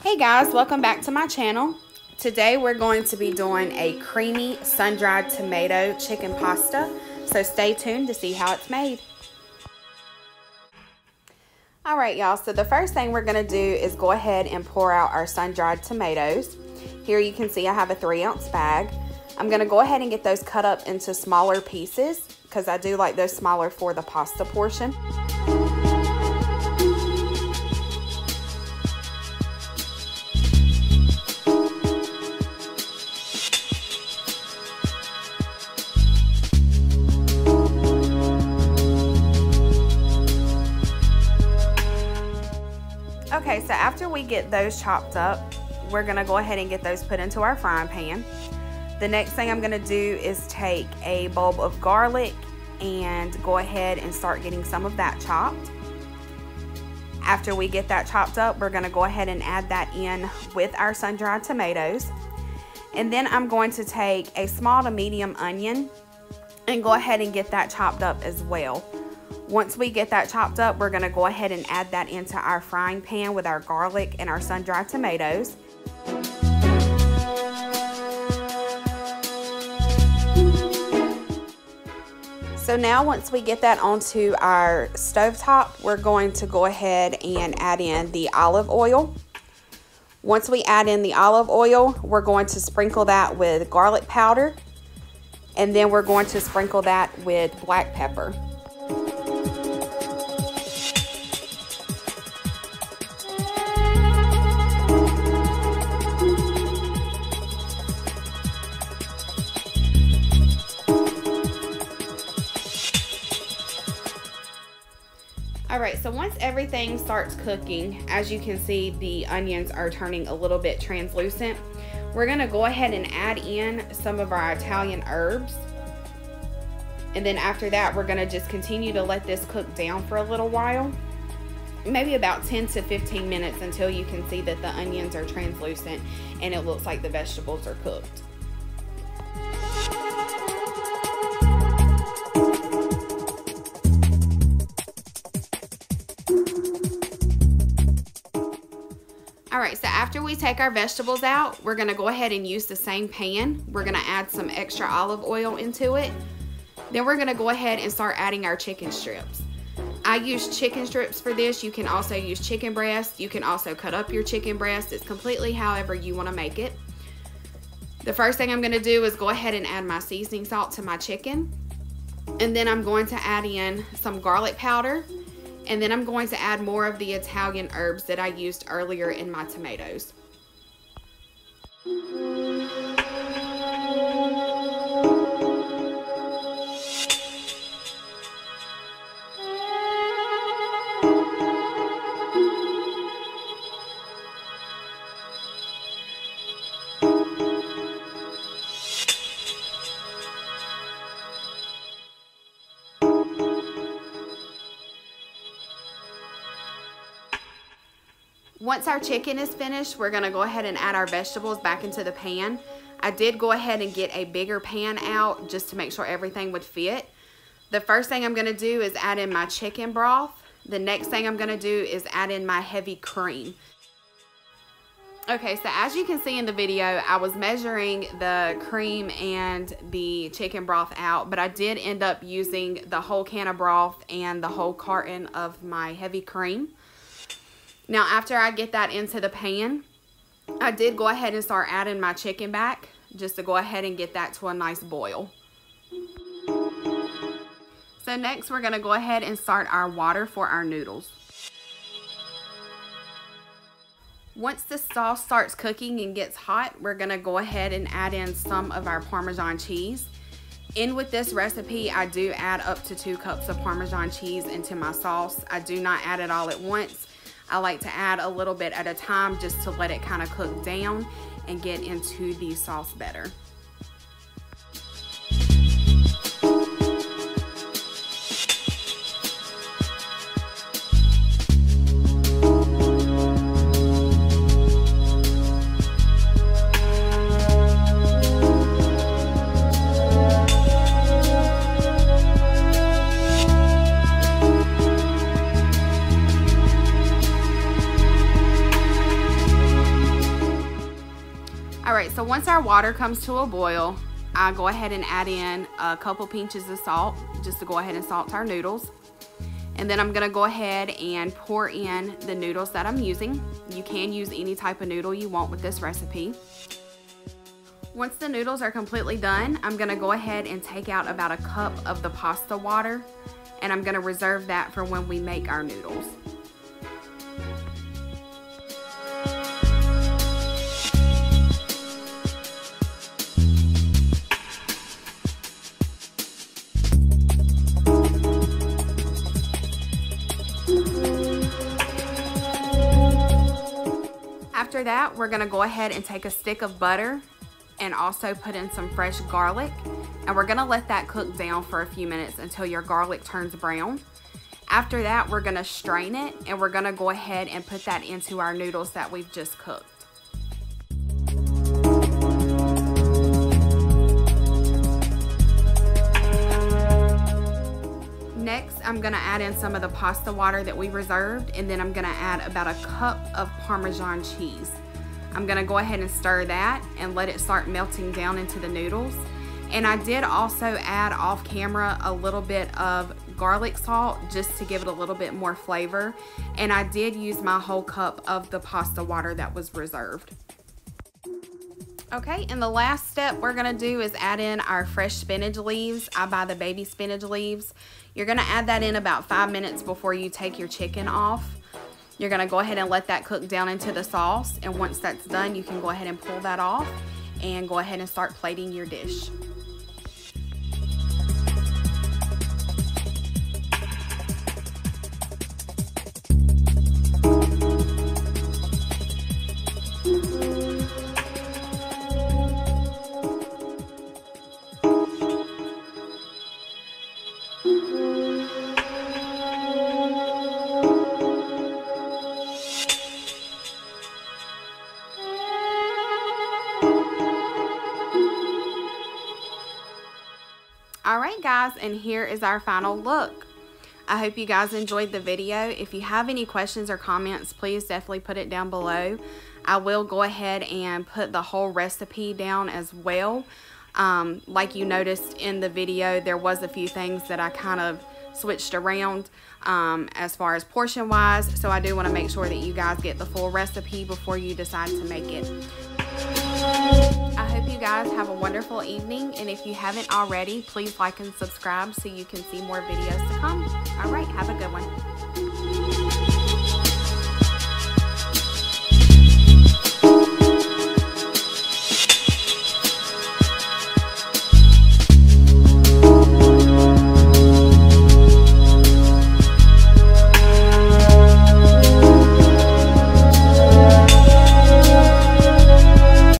Hey guys, welcome back to my channel. Today we're going to be doing a creamy sun-dried tomato chicken pasta, so stay tuned to see how it's made. Alright y'all, so the first thing we're going to do is go ahead and pour out our sun-dried tomatoes. Here you can see I have a 3-ounce bag. I'm going to go ahead and get those cut up into smaller pieces because I do like those smaller for the pasta portion. Okay, so after we get those chopped up, we're gonna go ahead and get those put into our frying pan. The next thing I'm gonna do is take a bulb of garlic and go ahead and start getting some of that chopped. After we get that chopped up, we're gonna go ahead and add that in with our sun-dried tomatoes. And then I'm going to take a small to medium onion and go ahead and get that chopped up as well. Once we get that chopped up, we're gonna go ahead and add that into our frying pan with our garlic and our sun-dried tomatoes. So now once we get that onto our stovetop, we're going to go ahead and add in the olive oil. Once we add in the olive oil, we're going to sprinkle that with garlic powder, and then we're going to sprinkle that with black pepper. Alright, so once everything starts cooking, as you can see, the onions are turning a little bit translucent. We're going to go ahead and add in some of our Italian herbs. And then after that, we're going to just continue to let this cook down for a little while. Maybe about 10 to 15 minutes until you can see that the onions are translucent and it looks like the vegetables are cooked. Alright, so after we take our vegetables out, we're going to go ahead and use the same pan. We're going to add some extra olive oil into it. Then we're going to go ahead and start adding our chicken strips. I use chicken strips for this. You can also use chicken breast. You can also cut up your chicken breast. It's completely however you want to make it. The first thing I'm going to do is go ahead and add my seasoning salt to my chicken. And then I'm going to add in some garlic powder. And then I'm going to add more of the Italian herbs that I used earlier in my tomatoes. Once our chicken is finished, we're going to go ahead and add our vegetables back into the pan. I did go ahead and get a bigger pan out just to make sure everything would fit. The first thing I'm going to do is add in my chicken broth. The next thing I'm going to do is add in my heavy cream. Okay, so as you can see in the video, I was measuring the cream and the chicken broth out, but I did end up using the whole can of broth and the whole carton of my heavy cream. Now after I get that into the pan, I did go ahead and start adding my chicken back just to go ahead and get that to a nice boil. So next we're going to go ahead and start our water for our noodles. Once the sauce starts cooking and gets hot, we're going to go ahead and add in some of our Parmesan cheese. In with this recipe, I do add up to 2 cups of Parmesan cheese into my sauce. I do not add it all at once. I like to add a little bit at a time just to let it kind of cook down and get into the sauce better. Alright, so once our water comes to a boil, I go ahead and add in a couple pinches of salt just to go ahead and salt our noodles. And then I'm going to go ahead and pour in the noodles that I'm using. You can use any type of noodle you want with this recipe. Once the noodles are completely done, I'm going to go ahead and take out about a cup of the pasta water, and I'm going to reserve that for when we make our noodles. After that, we're going to go ahead and take a stick of butter and also put in some fresh garlic, and we're going to let that cook down for a few minutes until your garlic turns brown. After that, we're going to strain it, and we're going to go ahead and put that into our noodles that we've just cooked. Next, I'm going to add in some of the pasta water that we reserved, and then I'm going to add about a cup of Parmesan cheese. I'm going to go ahead and stir that and let it start melting down into the noodles. And I did also add off camera a little bit of garlic salt just to give it a little bit more flavor. And I did use my whole cup of the pasta water that was reserved. Okay, and the last step we're going to do is add in our fresh spinach leaves. I buy the baby spinach leaves. You're going to add that in about 5 minutes before you take your chicken off. You're going to go ahead and let that cook down into the sauce, and once that's done, you can go ahead and pull that off and go ahead and start plating your dish. Alright guys, and here is our final look. I hope you guys enjoyed the video. If you have any questions or comments, please definitely put it down below. I will go ahead and put the whole recipe down as well. Like you noticed in the video, there was a few things that I kind of switched around as far as portion wise, so I do want to make sure that you guys get the full recipe before you decide to make it. I hope you guys have a wonderful evening, and if you haven't already, please like and subscribe so you can see more videos to come. Alright, have a good one.